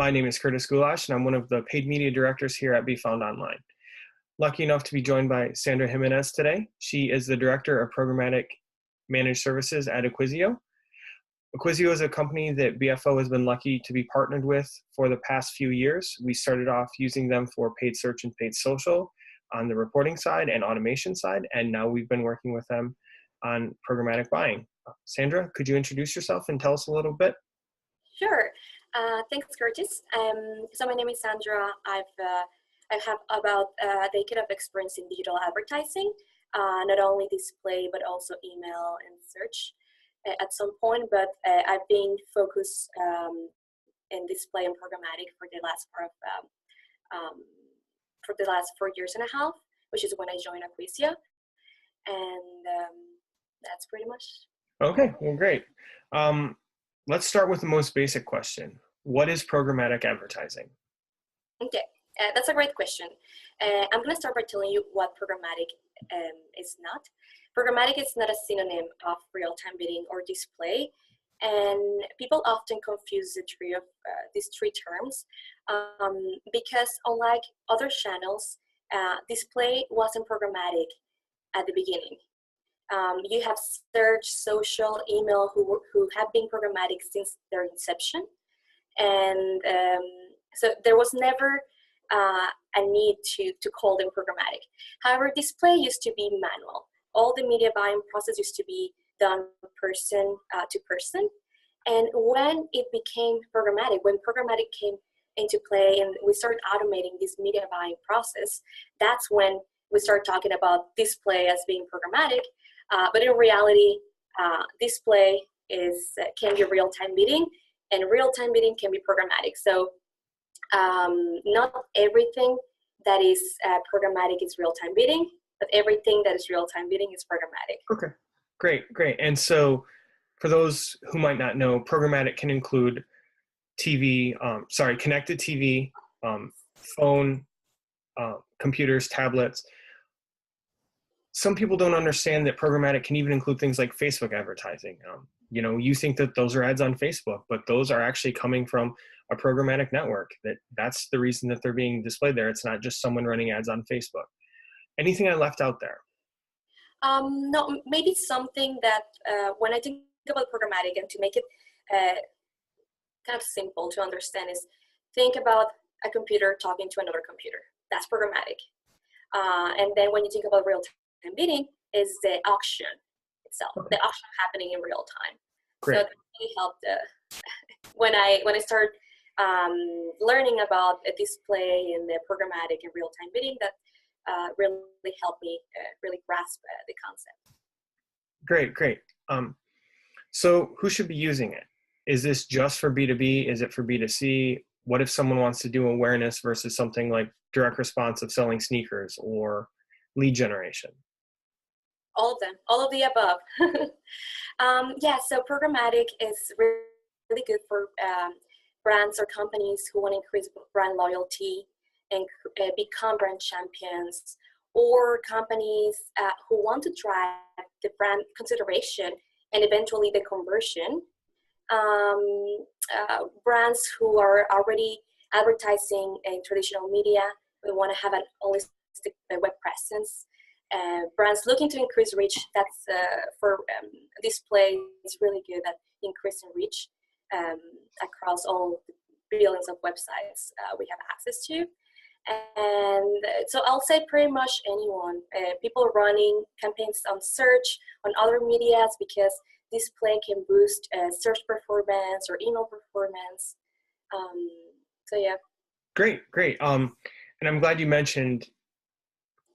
My name is Curtiss Gulash, and I'm one of the paid media directors here at Be Found Online. Lucky enough to be joined by Sandra Jiminez today. She is the Director of Programmatic Managed Services at Aquisio. Aquisio is a company that BFO has been lucky to be partnered with for the past few years. We started off using them for paid search and paid social on the reporting side and automation side, and now we've been working with them on programmatic buying. Sandra, could you introduce yourself and tell us a little bit? Sure. Thanks, Curtis. So my name is Sandra. I have about a decade of experience in digital advertising, not only display, but also email and search at some point. But I've been focused in display and programmatic for the last for the last 4 years and a half, which is when I joined Aquisio. And that's pretty much. Okay, well, great. Let's start with the most basic question. What is programmatic advertising? Okay, that's a great question. I'm going to start by telling you what programmatic is not. Programmatic is not a synonym of real-time bidding or display, and people often confuse these three terms because unlike other channels, display wasn't programmatic at the beginning. You have search, social, email, who have been programmatic since their inception. And so there was never a need to call them programmatic. However, display used to be manual. All the media buying process used to be done person to person. And when it became programmatic, when programmatic came into play and we started automating this media buying process, that's when we started talking about display as being programmatic. But in reality, display can be real-time bidding, and real-time bidding can be programmatic. So not everything that is programmatic is real-time bidding, but everything that is real-time bidding is programmatic. Okay, great. And so for those who might not know, programmatic can include connected TV, phone, computers, tablets. Some people don't understand that programmatic can even include things like Facebook advertising. You think that those are ads on Facebook, but those are actually coming from a programmatic network. That's the reason that they're being displayed there. It's not just someone running ads on Facebook. Anything I left out there? No, maybe something that when I think about programmatic, and to make it kind of simple to understand, is think about a computer talking to another computer. That's programmatic. And then when you think about real-time bidding, is the auction itself, the auction happening in real time. Great. So that really helped when I started learning about a display and the programmatic and real-time bidding. That really helped me really grasp the concept. Great. So who should be using it? Is this just for B2B? Is it for B2C? What if someone wants to do awareness versus something like direct response of selling sneakers or lead generation? All of them, all of the above. So programmatic is really good for brands or companies who want to increase brand loyalty and become brand champions, or companies who want to drive the brand consideration and eventually the conversion. Brands who are already advertising in traditional media, we want to have an holistic web presence. Brands looking to increase reach, that's for display, is really good at increasing reach across all the billions of websites we have access to. And so I'll say pretty much anyone, people running campaigns on search, on other medias, because display can boost search performance or email performance. So yeah. Great. And I'm glad you mentioned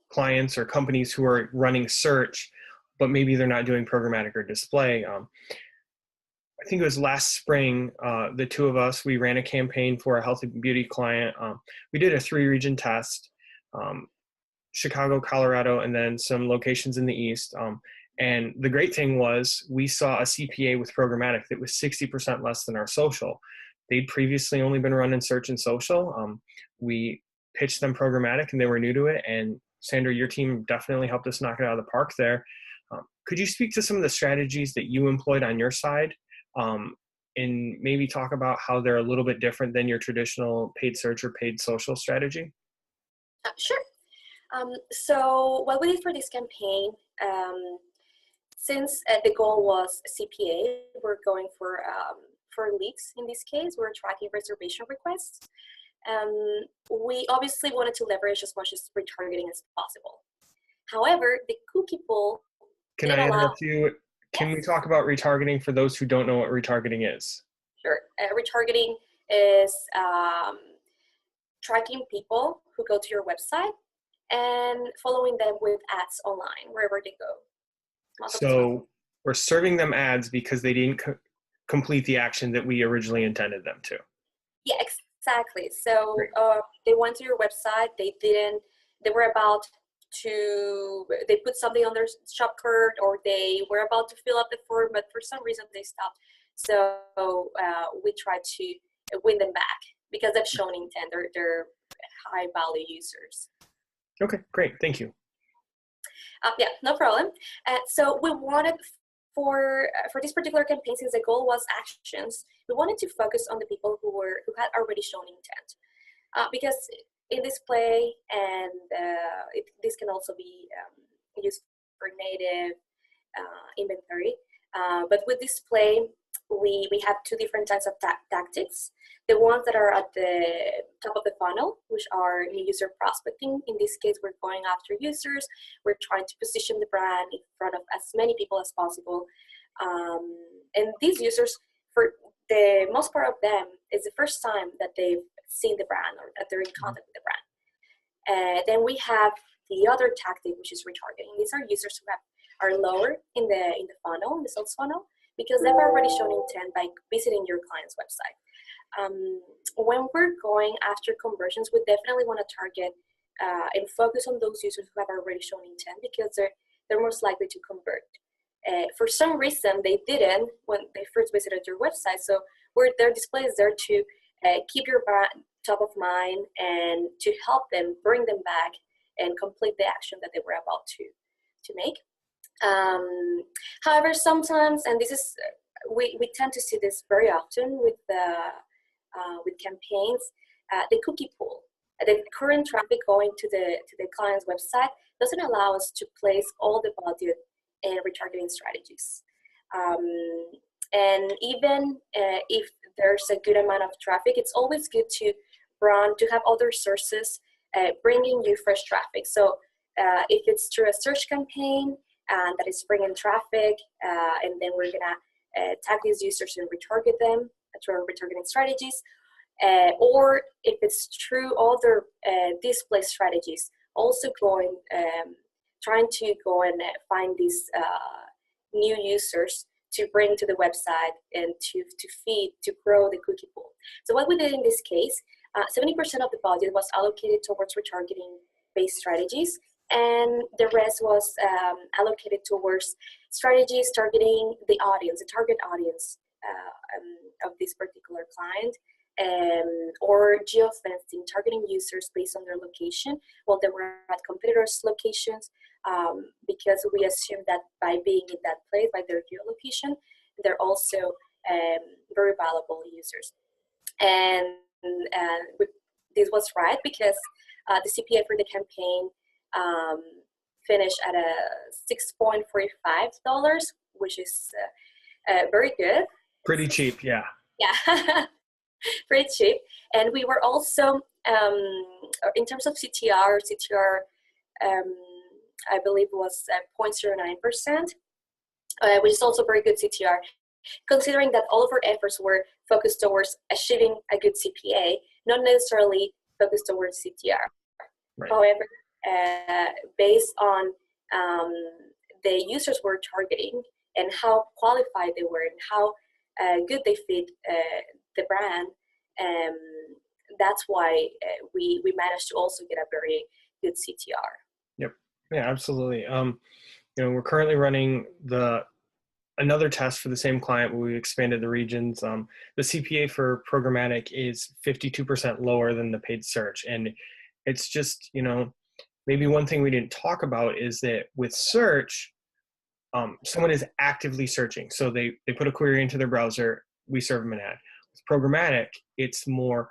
clients or companies who are running search, but maybe they're not doing programmatic or display. I think it was last spring, the two of us, we ran a campaign for a health and beauty client. We did a 3-region test, Chicago, Colorado, and then some locations in the East. And the great thing was we saw a CPA with programmatic that was 60% less than our social. They'd previously only been running search and social. We pitched them programmatic and they were new to it. And Sandra, your team definitely helped us knock it out of the park there. Could you speak to some of the strategies that you employed on your side and maybe talk about how they're a little bit different than your traditional paid search or paid social strategy? Sure. So what we did for this campaign, since the goal was CPA, we're going for leads. In this case, we're tracking reservation requests. We obviously wanted to leverage as much as retargeting as possible. However, the cookie pool Can did I allow. interrupt you? Can Yes. we talk about retargeting for those who don't know what retargeting is? Sure. Retargeting is tracking people who go to your website and following them with ads online wherever they go. Most of the time. So we're serving them ads because they didn't complete the action that we originally intended them to. Yeah, exactly. So Great. they went to your website, they were about to, they put something on their shop cart, or they were about to fill up the form, but for some reason they stopped. So we tried to win them back because they've shown intent. They're high value users. Okay, great. Thank you. Yeah, no problem. So we wanted for this particular campaign, since the goal was actions, we wanted to focus on the people who had already shown intent, because in display, and this can also be used for native inventory. But with display, we have two different types of tactics. The ones that are at the top of the funnel, which are new user prospecting. In this case, we're going after users. We're trying to position the brand in front of as many people as possible. And these users, for the most part of them, is the first time that they've seen the brand or that they're in contact with the brand. Then we have the other tactic, which is retargeting. These are users who are lower in the funnel, in the sales funnel, because they've already shown intent by visiting your client's website. When we're going after conversions, we definitely want to target and focus on those users who have already shown intent, because they're most likely to convert. For some reason, they didn't when they first visited your website. So their display is there to keep your brand top of mind and to help them bring them back and complete the action that they were about to make. However, sometimes, and this is we tend to see this very often with campaigns, the cookie pool, the current traffic going to the client's website doesn't allow us to place all the budget in retargeting strategies. And even if there's a good amount of traffic, it's always good to have other sources bringing you fresh traffic. So if it's through a search campaign that is bringing traffic, and then we're gonna tag these users and retarget them through our retargeting strategies, or if it's through other display strategies, also trying to go and find these new users to bring to the website and to feed, to grow the cookie pool. So what we did in this case, 70% of the budget was allocated towards retargeting-based strategies, and the rest was allocated towards strategies targeting the audience, the target audience of this particular client, or geofencing, targeting users based on their location. Well, they were at competitors' locations, because we assume that by being in that place, by their geolocation, they're also very valuable users. And this was right, because the CPA for the campaign finished at a $6.45, which is very good. Pretty cheap, yeah. Yeah, pretty cheap. And we were also, in terms of CTR, I believe was 0.09%, which is also very good CTR, considering that all of our efforts were focused towards achieving a good CPA, not necessarily focused towards CTR. Right. However, based on the users we're targeting and how qualified they were and how good they fit the brand, that's why we managed to also get a very good CTR. Yep. Yeah, absolutely. We're currently running another test for the same client where we expanded the regions. The CPA for programmatic is 52% lower than the paid search. And it's just, maybe one thing we didn't talk about is that with search, someone is actively searching. So they put a query into their browser, we serve them an ad. With programmatic, it's more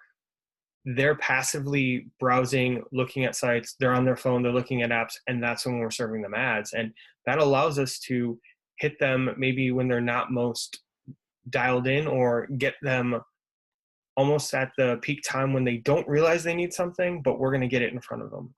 they're passively browsing, looking at sites, they're on their phone, they're looking at apps, and that's when we're serving them ads. And that allows us to hit them maybe when they're not most dialed in, or get them almost at the peak time when they don't realize they need something, but we're going to get it in front of them.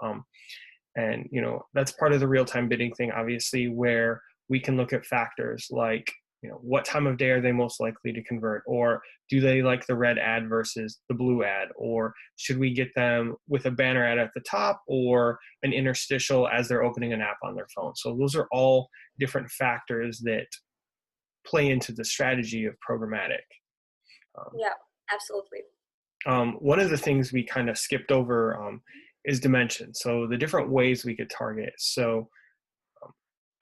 And that's part of the real-time bidding thing, obviously, where we can look at factors like, what time of day are they most likely to convert, or do they like the red ad versus the blue ad, or should we get them with a banner ad at the top or an interstitial as they're opening an app on their phone. So those are all different factors that play into the strategy of programmatic. Yeah, absolutely. One of the things we kind of skipped over is dimension. So the different ways we could target. So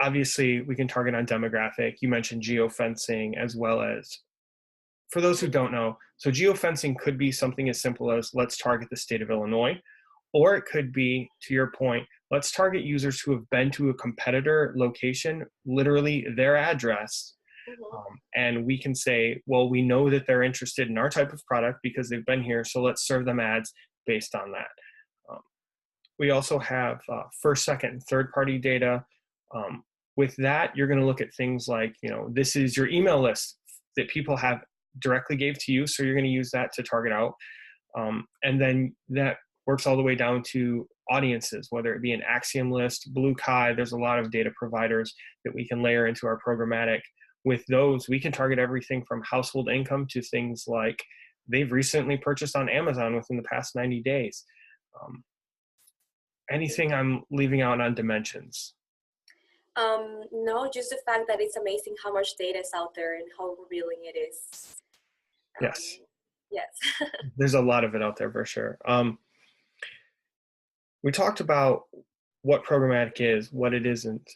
obviously we can target on demographic. You mentioned geofencing, as well as, for those who don't know, so geofencing could be something as simple as, let's target the state of Illinois, or it could be, to your point, let's target users who have been to a competitor location, literally their address. And we can say, well, we know that they're interested in our type of product because they've been here, so let's serve them ads based on that. We also have first, second, and third-party data. With that, you're going to look at things like, this is your email list that people have directly gave to you, so you're going to use that to target out. And then that works all the way down to audiences, whether it be an Axiom list, Blue Kai. There's a lot of data providers that we can layer into our programmatic. With those, we can target everything from household income to things like they've recently purchased on Amazon within the past 90 days. Anything I'm leaving out on dimensions? No, just the fact that it's amazing how much data is out there and how revealing it is. Yes. Yes. There's a lot of it out there for sure. We talked about what programmatic is, what it isn't.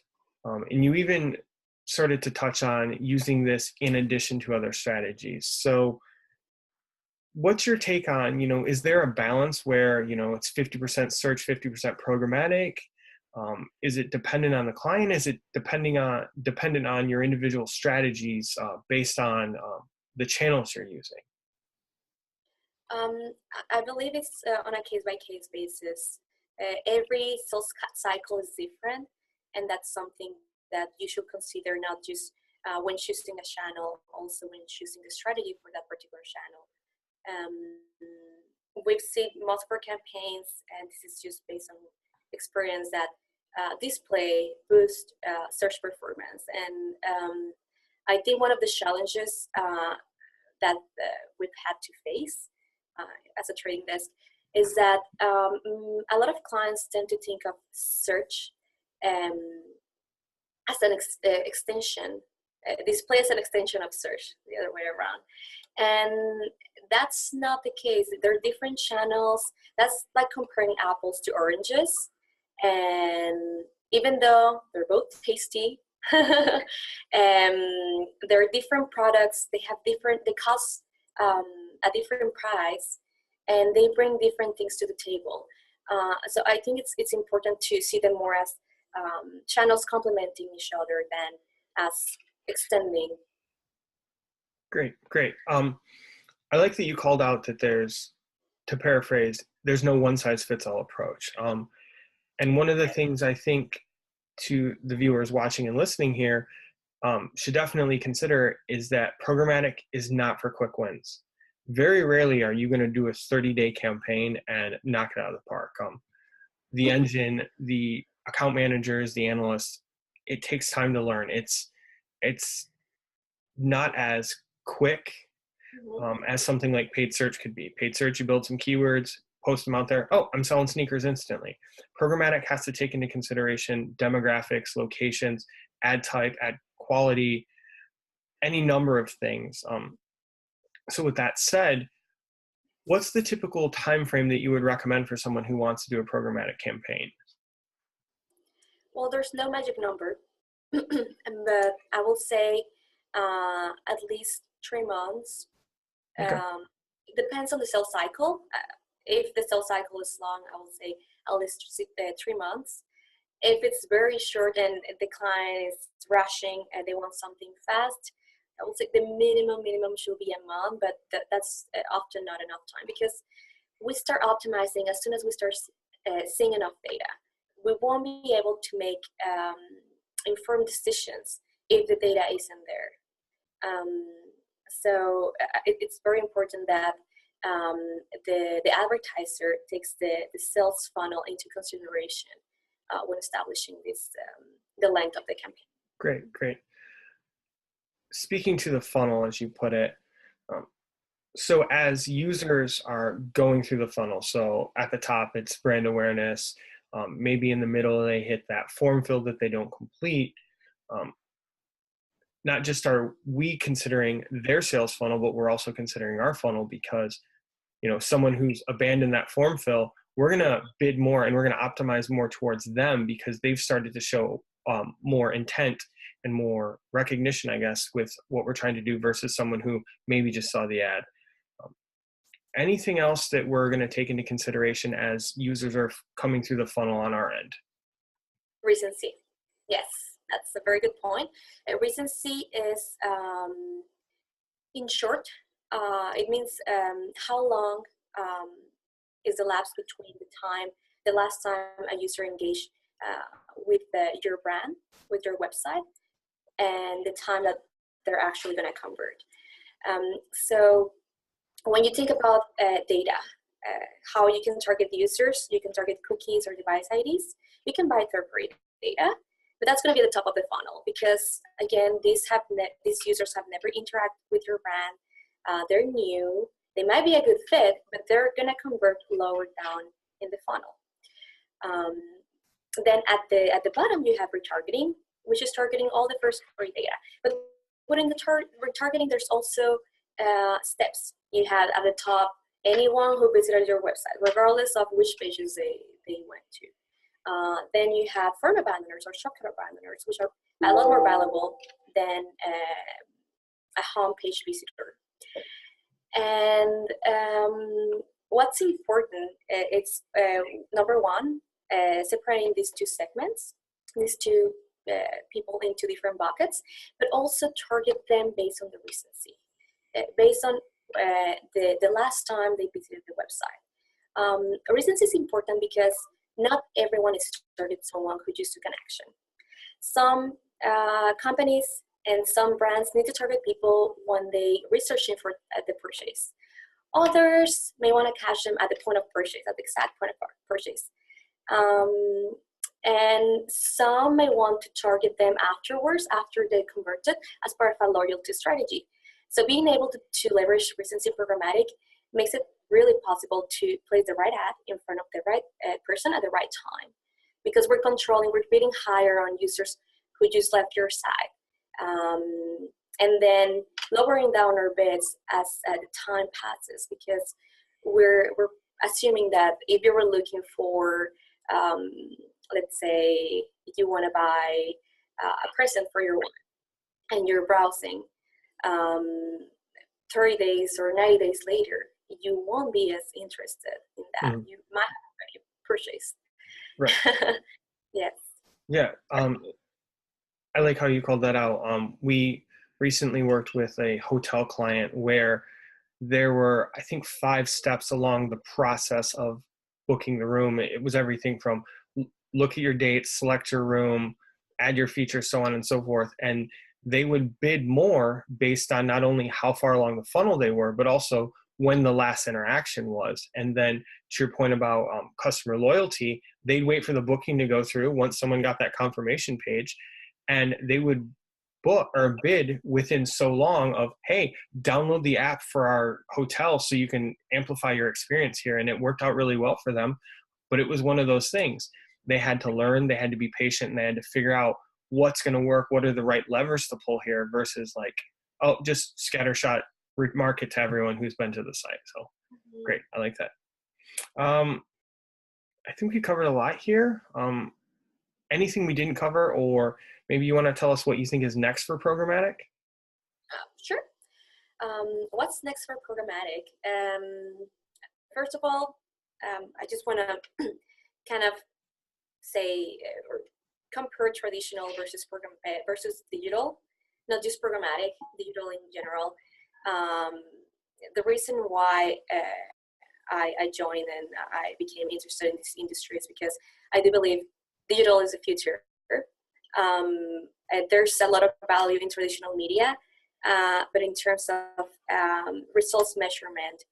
And you even started to touch on using this in addition to other strategies. So what's your take on, is there a balance where, it's 50% search, 50% programmatic? Is it dependent on the client? Is it dependent on your individual strategies based on the channels you're using? I believe it's on a case-by-case basis. Every sales cycle is different, and that's something that you should consider, not just when choosing a channel, also when choosing the strategy for that particular channel. We've seen most of our campaigns, and this is just based on experience, that display boost search performance. And I think one of the challenges that we've had to face as a trading desk is that a lot of clients tend to think of search as an extension, display as an extension of search, the other way around. And that's not the case. There are different channels. That's like comparing apples to oranges. And even though they're both tasty, there are different products. They cost a different price, and they bring different things to the table. So I think it's important to see them more as channels complementing each other than as extending. Great. I like that you called out that there's, to paraphrase, there's no one size fits all approach. And one of the things I think to the viewers watching and listening here should definitely consider is that programmatic is not for quick wins. Very rarely are you going to do a 30-day campaign and knock it out of the park. The engine, the account managers, the analysts, it takes time to learn. It's not as quick as something like paid search could be. Paid search, you build some keywords, post them out there. Oh, I'm selling sneakers instantly. Programmatic has to take into consideration demographics, locations, ad type, ad quality, any number of things. So with that said, what's the typical time frame that you would recommend for someone who wants to do a programmatic campaign? Well, there's no magic number, but I will say at least 3 months. Okay. It depends on the sales cycle. If the sales cycle is long, I will say at least 3 months. If it's very short and the client is rushing and they want something fast, I would say the minimum should be a month, but that's often not enough time, because we start optimizing as soon as we start seeing enough data. We won't be able to make informed decisions if the data isn't there. So it's very important that the advertiser takes the sales funnel into consideration when establishing this the length of the campaign. Great. Speaking to the funnel, as you put it, so as users are going through the funnel, so at the top it's brand awareness, maybe in the middle they hit that form fill that they don't complete. Not just are we considering their sales funnel, but we're also considering our funnel, because someone who's abandoned that form fill, we're going to bid more and we're going to optimize more towards them because they've started to show more intent and more recognition, I guess, with what we're trying to do versus someone who maybe just saw the ad. Anything else that we're going to take into consideration as users are coming through the funnel on our end? Recency. Yes, that's a very good point. Recency is, in short, it means how long is the lapse between the last time a user engaged with your brand, with your website, and the time that they're actually going to convert. So when you think about data, how you can target the users, you can target cookies or device IDs. You can buy third-party data, but that's going to be the top of the funnel, because again, these users have never interacted with your brand. They're new. They might be a good fit, but they're going to convert lower down in the funnel. Then at the bottom, you have retargeting, which is targeting all the first-party data. But within the retargeting, there's also steps. You have at the top anyone who visited your website, regardless of which pages they went to. Then you have firm abandoners or shortcut abandoners, which are a lot more valuable than a homepage visitor. And what's important, it's number one, separating these two segments, these two people into different buckets, but also target them based on the recency, based on the last time they visited the website. Recency is important because not everyone is targeted someone who just took an action. Some companies and some brands need to target people when they researching for the purchase. Others may want to catch them at the point of purchase, at the exact point of purchase. And some may want to target them afterwards, after they converted, as part of a loyalty strategy. So being able to leverage recency programmatic makes it really possible to place the right ad in front of the right person at the right time, because we're bidding higher on users who just left your site. And then lowering down our bids as the time passes, because we're assuming that if you were looking for, let's say you want to buy a present for your wife and you're browsing 30 days or 90 days later, you won't be as interested in that. You might have already purchased. Right. Yes. Yeah. I like how you called that out. We recently worked with a hotel client where there were, I think, 5 steps along the process of booking the room. It was everything from look at your dates, select your room, add your features, so on and so forth. And they would bid more based on not only how far along the funnel they were, but also when the last interaction was. And then to your point about customer loyalty, they'd wait for the booking to go through once someone got that confirmation page, and they would book or bid within so long of, hey, download the app for our hotel so you can amplify your experience here. And it worked out really well for them. But it was one of those things. They had to learn, they had to be patient, and they had to figure out what's going to work, what are the right levers to pull here, versus like, oh, just scattershot market to everyone who's been to the site. So great. I like that. I think we covered a lot here. Anything we didn't cover, or maybe you want to tell us what you think is next for programmatic? Sure. What's next for programmatic? First of all, I just want to kind of say or compare traditional versus digital. not just programmatic, digital in general. The reason why I joined and I became interested in this industry is because I do believe digital is the future. There's a lot of value in traditional media, but in terms of results measurement,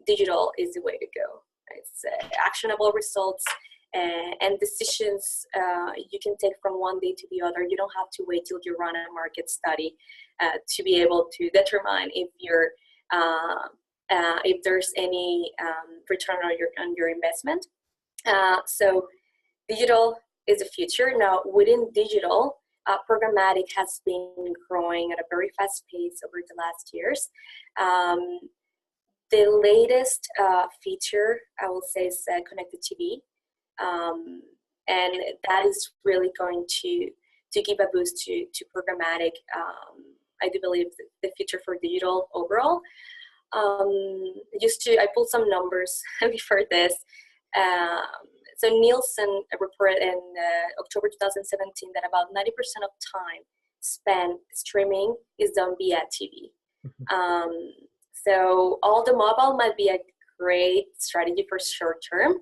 digital is the way to go. It's actionable results and decisions you can take from one day to the other. You don't have to wait till you run a market study to be able to determine if there's any return on your investment. So digital is the future. Now, within digital, programmatic has been growing at a very fast pace over the last years. The latest feature, I will say, is connected TV. And that is really going to give a boost to programmatic. I do believe the future for digital overall. I pulled some numbers before this. So Nielsen reported in October 2017 that about 90% of time spent streaming is done via TV. So all the mobile might be a great strategy for short term.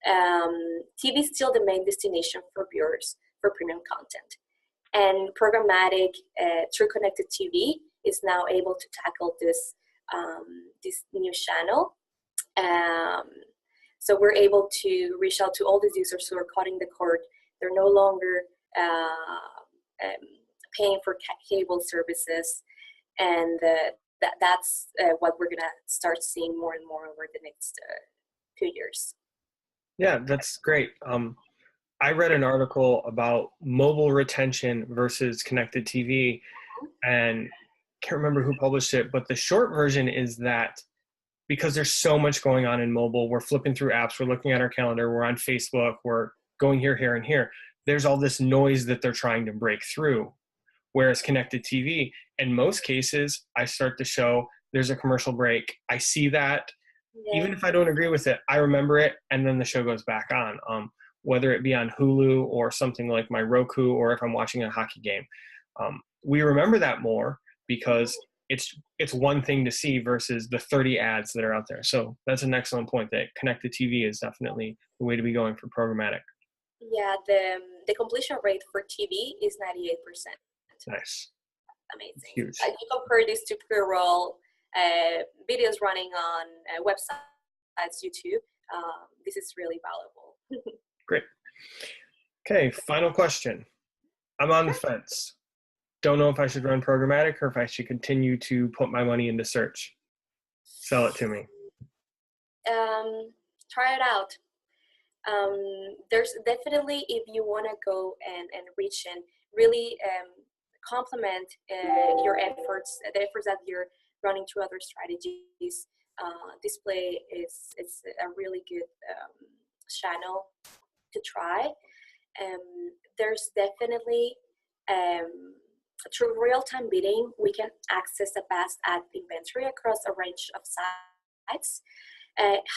TV is still the main destination for viewers for premium content. And programmatic through connected TV is now able to tackle this new channel. So we're able to reach out to all these users who are cutting the cord. They're no longer paying for cable services, and that's what we're gonna start seeing more and more over the next few years. Yeah, that's great. I read an article about mobile retention versus connected TV, and can't remember who published it, but the short version is that because there's so much going on in mobile, we're flipping through apps, we're looking at our calendar, we're on Facebook, we're going here, here, and here. There's all this noise that they're trying to break through. Whereas connected TV, in most cases, I start the show, there's a commercial break, I see that. Yeah. Even if I don't agree with it, I remember it, and then the show goes back on. Whether it be on Hulu or something like my Roku, or if I'm watching a hockey game. We remember that more because it's one thing to see versus the 30 ads that are out there. So that's an excellent point, that connected TV is definitely the way to be going for programmatic. Yeah, the completion rate for TV is 98%. Nice. Amazing. Huge. You compare this to pre-roll videos running on websites, YouTube. This is really valuable. Great. Okay, final question. I'm on the fence. Don't know if I should run programmatic or if I should continue to put my money into search. Sell it to me. Try it out. There's definitely, if you want to go and reach and really complement your efforts, the efforts that you're running through other strategies, display is a really good channel to try. There's definitely through real-time bidding, we can access a vast ad inventory across a range of sites.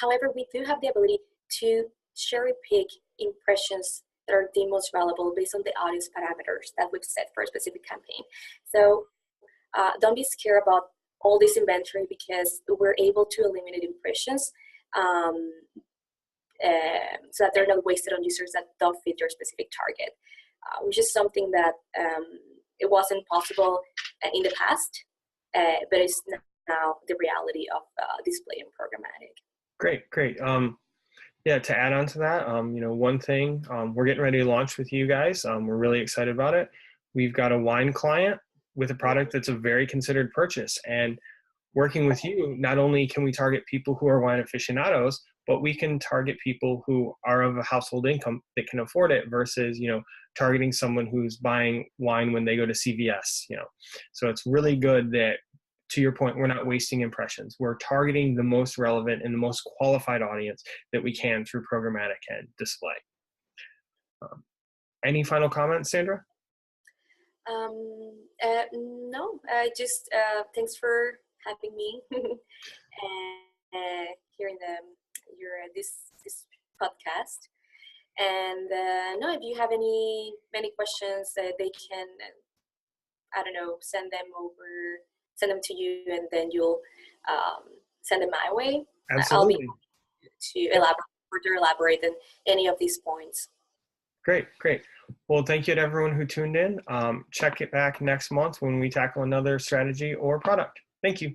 However, we do have the ability to cherry pick impressions that are the most valuable based on the audience parameters that we've set for a specific campaign. So don't be scared about all this inventory, because we're able to eliminate impressions so that they're not wasted on users that don't fit your specific target, which is something that it wasn't possible in the past, but it's now the reality of display and programmatic. Great. Yeah, to add on to that, one thing, we're getting ready to launch with you guys. We're really excited about it. We've got a wine client with a product that's a very considered purchase. And working with you, not only can we target people who are wine aficionados, but we can target people who are of a household income that can afford it versus, targeting someone who's buying wine when they go to CVS, So it's really good that, to your point, we're not wasting impressions. We're targeting the most relevant and the most qualified audience that we can through programmatic and display. Any final comments, Sandra? No, just thanks for having me and hearing this podcast. And no, if you have many questions, they can I don't know, send them to you, and then you'll send them my way. I'll be Absolutely. happy to further elaborate on any of these points. Great, great. Well, thank you to everyone who tuned in. Check it back next month when we tackle another strategy or product. Thank you.